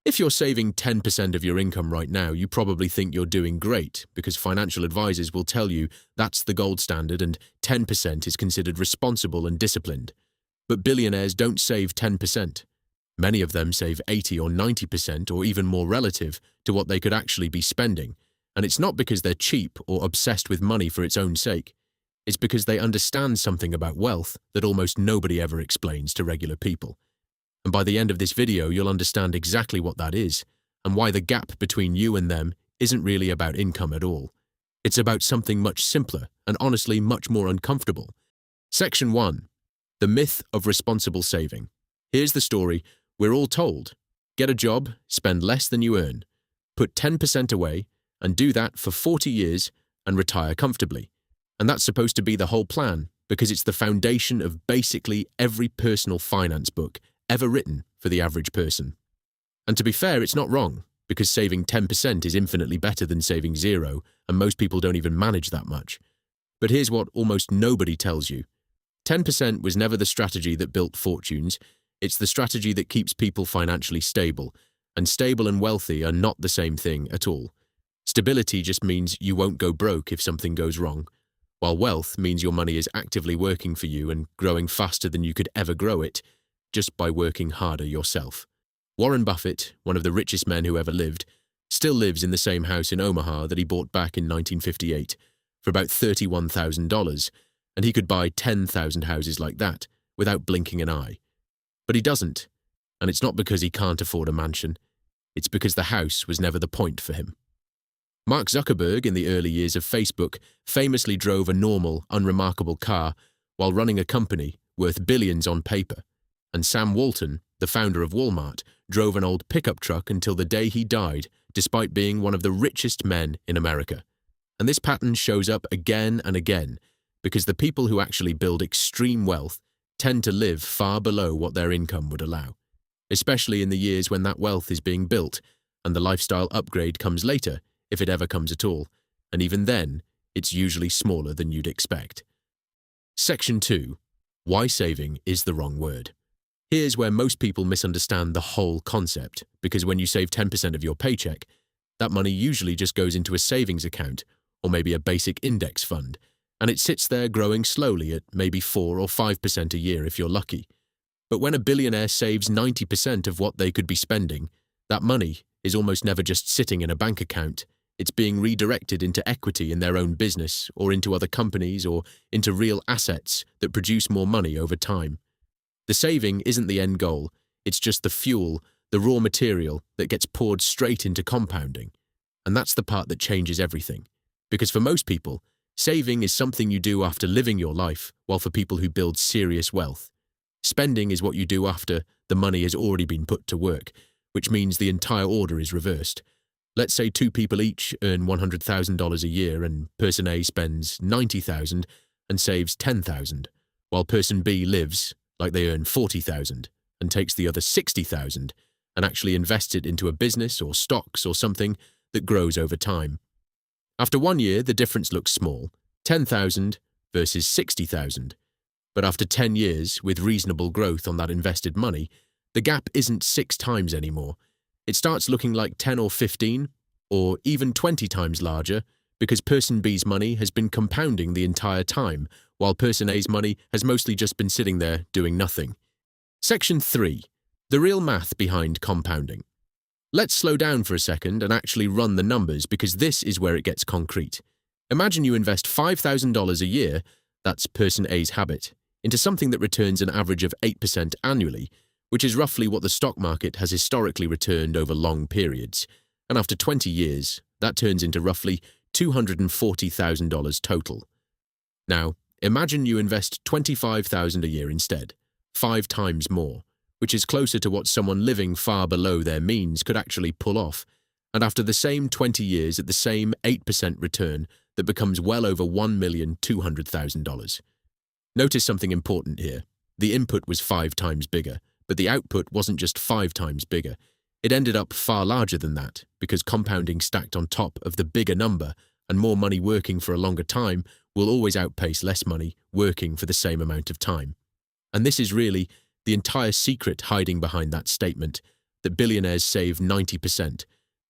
If you're saving 10% of your income right now, you probably think you're doing great because financial advisors will tell you that's the gold standard and 10% is considered responsible and disciplined. But billionaires don't save 10%. Many of them save 80 or 90% or even more relative to what they could actually be spending. And it's not because they're cheap or obsessed with money for its own sake. It's because they understand something about wealth that almost nobody ever explains to regular people. And by the end of this video, you'll understand exactly what that is and why the gap between you and them isn't really about income at all. It's about something much simpler and honestly much more uncomfortable. Section 1. The myth of responsible saving. Here's the story we're all told. Get a job, spend less than you earn, put 10% away, and do that for 40 years and retire comfortably. And that's supposed to be the whole plan because it's the foundation of basically every personal finance book ever written for the average person. And to be fair, it's not wrong, because saving 10% is infinitely better than saving zero, and most people don't even manage that much. But here's what almost nobody tells you. 10% was never the strategy that built fortunes. It's the strategy that keeps people financially stable, and stable and wealthy are not the same thing at all. Stability just means you won't go broke if something goes wrong, while wealth means your money is actively working for you and growing faster than you could ever grow it, just by working harder yourself. Warren Buffett, one of the richest men who ever lived, still lives in the same house in Omaha that he bought back in 1958 for about $31,000, and he could buy 10,000 houses like that without blinking an eye. But he doesn't, and it's not because he can't afford a mansion. It's because the house was never the point for him. Mark Zuckerberg, in the early years of Facebook, famously drove a normal, unremarkable car while running a company worth billions on paper. And Sam Walton, the founder of Walmart, drove an old pickup truck until the day he died, despite being one of the richest men in America. And this pattern shows up again and again, because the people who actually build extreme wealth tend to live far below what their income would allow, especially in the years when that wealth is being built, and the lifestyle upgrade comes later, if it ever comes at all, and even then, it's usually smaller than you'd expect. Section 2. Why saving is the wrong word. Here's where most people misunderstand the whole concept, because when you save 10% of your paycheck, that money usually just goes into a savings account, or maybe a basic index fund, and it sits there growing slowly at maybe 4 or 5% a year if you're lucky. But when a billionaire saves 90% of what they could be spending, that money is almost never just sitting in a bank account. It's being redirected into equity in their own business, or into other companies, or into real assets that produce more money over time. The saving isn't the end goal, it's just the fuel, the raw material that gets poured straight into compounding. And that's the part that changes everything. Because for most people, saving is something you do after living your life, while for people who build serious wealth, spending is what you do after the money has already been put to work, which means the entire order is reversed. Let's say two people each earn $100,000 a year and person A spends $90,000 and saves $10,000, while person B lives like they earn $40,000 and takes the other $60,000 and actually invests it into a business or stocks or something that grows over time. After 1 year, the difference looks small, $10,000 versus $60,000. But after 10 years, with reasonable growth on that invested money, the gap isn't 6 times anymore. It starts looking like 10 or 15, or even 20 times larger, because person B's money has been compounding the entire time, while person A's money has mostly just been sitting there doing nothing. Section 3. The real math behind compounding. Let's slow down for a second and actually run the numbers, because this is where it gets concrete. Imagine you invest $5,000 a year, that's person A's habit, into something that returns an average of 8% annually, which is roughly what the stock market has historically returned over long periods. And after 20 years, that turns into roughly $240,000 total. Now, imagine you invest $25,000 a year instead, 5 times more, which is closer to what someone living far below their means could actually pull off. And after the same 20 years at the same 8% return, that becomes well over $1,200,000. Notice something important here. The input was 5 times bigger, but the output wasn't just 5 times bigger. It ended up far larger than that, because compounding stacked on top of the bigger number, and more money working for a longer time will always outpace less money working for the same amount of time. And this is really the entire secret hiding behind that statement, that billionaires save 90%,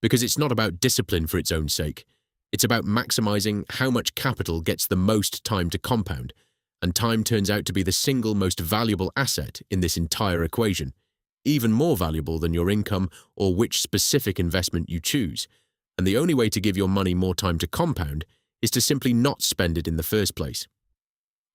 because it's not about discipline for its own sake. It's about maximizing how much capital gets the most time to compound, and time turns out to be the single most valuable asset in this entire equation, even more valuable than your income or which specific investment you choose. And the only way to give your money more time to compound is to simply not spend it in the first place.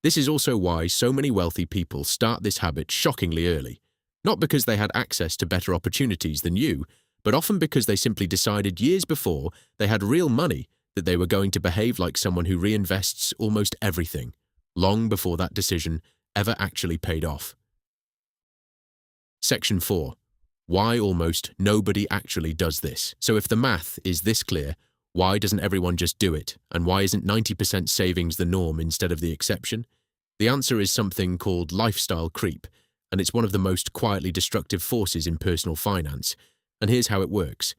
This is also why so many wealthy people start this habit shockingly early, not because they had access to better opportunities than you, but often because they simply decided years before they had real money that they were going to behave like someone who reinvests almost everything, long before that decision ever actually paid off. Section 4. Why almost nobody actually does this? So if the math is this clear, why doesn't everyone just do it? And why isn't 90% savings the norm instead of the exception? The answer is something called lifestyle creep, and it's one of the most quietly destructive forces in personal finance. And here's how it works.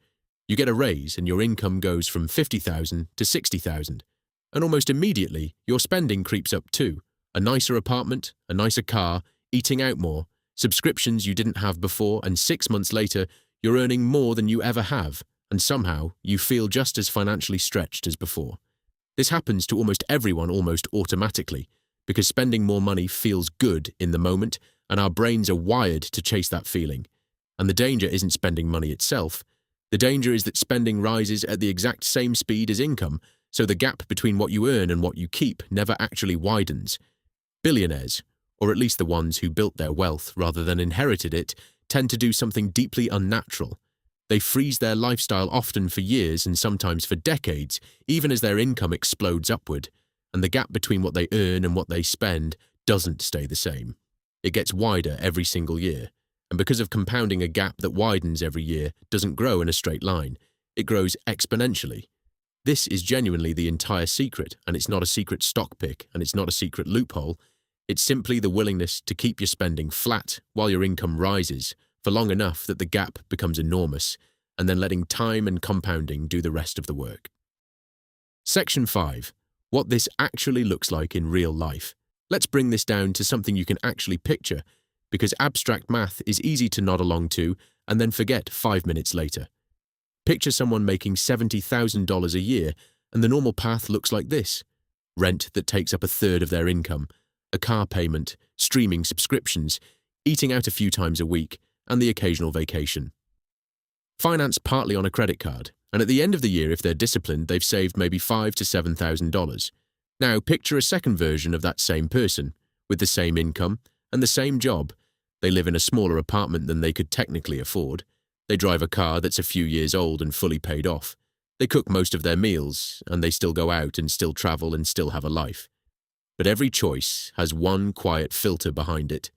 You get a raise and your income goes from $50,000 to $60,000. And almost immediately, your spending creeps up too. A nicer apartment, a nicer car, eating out more, subscriptions you didn't have before, and 6 months later, you're earning more than you ever have, and somehow you feel just as financially stretched as before. This happens to almost everyone almost automatically, because spending more money feels good in the moment, and our brains are wired to chase that feeling. And the danger isn't spending money itself. The danger is that spending rises at the exact same speed as income, so the gap between what you earn and what you keep never actually widens. Billionaires, or at least the ones who built their wealth rather than inherited it, tend to do something deeply unnatural. They freeze their lifestyle often for years and sometimes for decades, even as their income explodes upward, and the gap between what they earn and what they spend doesn't stay the same. It gets wider every single year, and because of compounding, a gap that widens every year doesn't grow in a straight line. It grows exponentially. This is genuinely the entire secret, and it's not a secret stock pick, and it's not a secret loophole. It's simply the willingness to keep your spending flat while your income rises for long enough that the gap becomes enormous, and then letting time and compounding do the rest of the work. Section 5. What this actually looks like in real life. Let's bring this down to something you can actually picture, because abstract math is easy to nod along to and then forget 5 minutes later. Picture someone making $70,000 a year, and the normal path looks like this. Rent that takes up a third of their income, a car payment, streaming subscriptions, eating out a few times a week, and the occasional vacation. Finance partly on a credit card, and at the end of the year, if they're disciplined, they've saved maybe $5,000 to $7,000. Now picture a second version of that same person, with the same income and the same job. They live in a smaller apartment than they could technically afford. They drive a car that's a few years old and fully paid off. They cook most of their meals, and they still go out and still travel and still have a life. But every choice has one quiet filter behind it.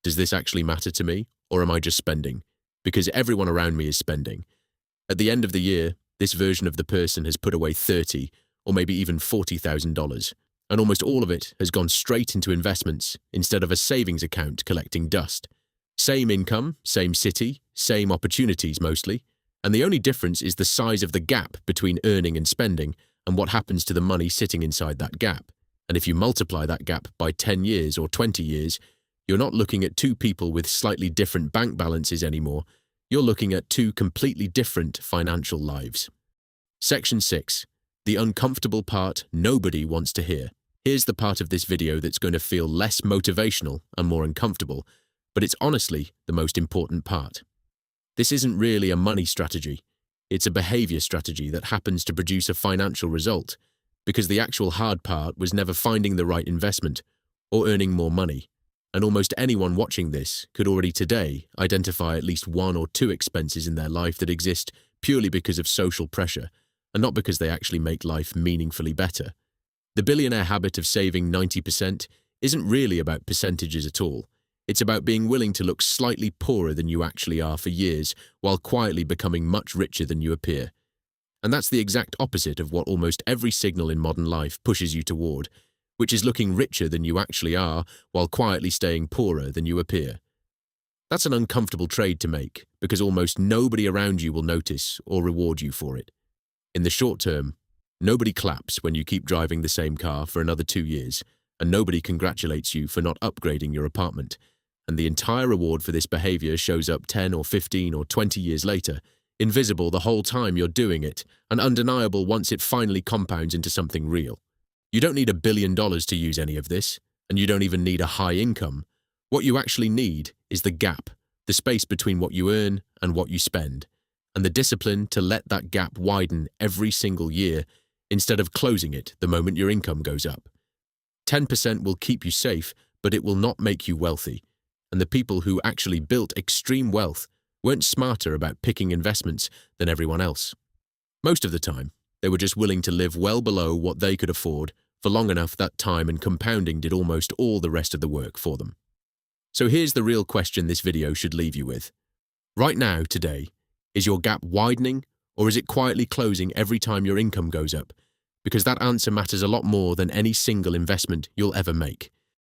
Does this actually matter to me, or am I just spending? Because everyone around me is spending. At the end of the year, this version of the person has put away $30,000 or maybe even $40,000, and almost all of it has gone straight into investments instead of a savings account collecting dust. Same income, same city, same opportunities mostly, and the only difference is the size of the gap between earning and spending and what happens to the money sitting inside that gap. And if you multiply that gap by 10 years or 20 years, you're not looking at two people with slightly different bank balances anymore. You're looking at two completely different financial lives. Section 6. The uncomfortable part nobody wants to hear. Here's the part of this video that's going to feel less motivational and more uncomfortable, but it's honestly the most important part. This isn't really a money strategy. It's a behavior strategy that happens to produce a financial result, because the actual hard part was never finding the right investment or earning more money. And almost anyone watching this could already today identify at least one or two expenses in their life that exist purely because of social pressure, and not because they actually make life meaningfully better. The billionaire habit of saving 90% isn't really about percentages at all. It's about being willing to look slightly poorer than you actually are for years, while quietly becoming much richer than you appear. And that's the exact opposite of what almost every signal in modern life pushes you toward, which is looking richer than you actually are, while quietly staying poorer than you appear. That's an uncomfortable trade to make, because almost nobody around you will notice or reward you for it. In the short term, nobody claps when you keep driving the same car for another 2 years, and nobody congratulates you for not upgrading your apartment. and the entire reward for this behavior shows up 10 or 15 or 20 years later, invisible the whole time you're doing it, and undeniable once it finally compounds into something real. You don't need $1 billion to use any of this, and you don't even need a high income. What you actually need is the gap, the space between what you earn and what you spend, and the discipline to let that gap widen every single year instead of closing it the moment your income goes up. 10% will keep you safe, but it will not make you wealthy. And the people who actually built extreme wealth weren't smarter about picking investments than everyone else. Most of the time, they were just willing to live well below what they could afford for long enough that time and compounding did almost all the rest of the work for them. So here's the real question this video should leave you with. Right now, today, is your gap widening or is it quietly closing every time your income goes up? Because that answer matters a lot more than any single investment you'll ever make.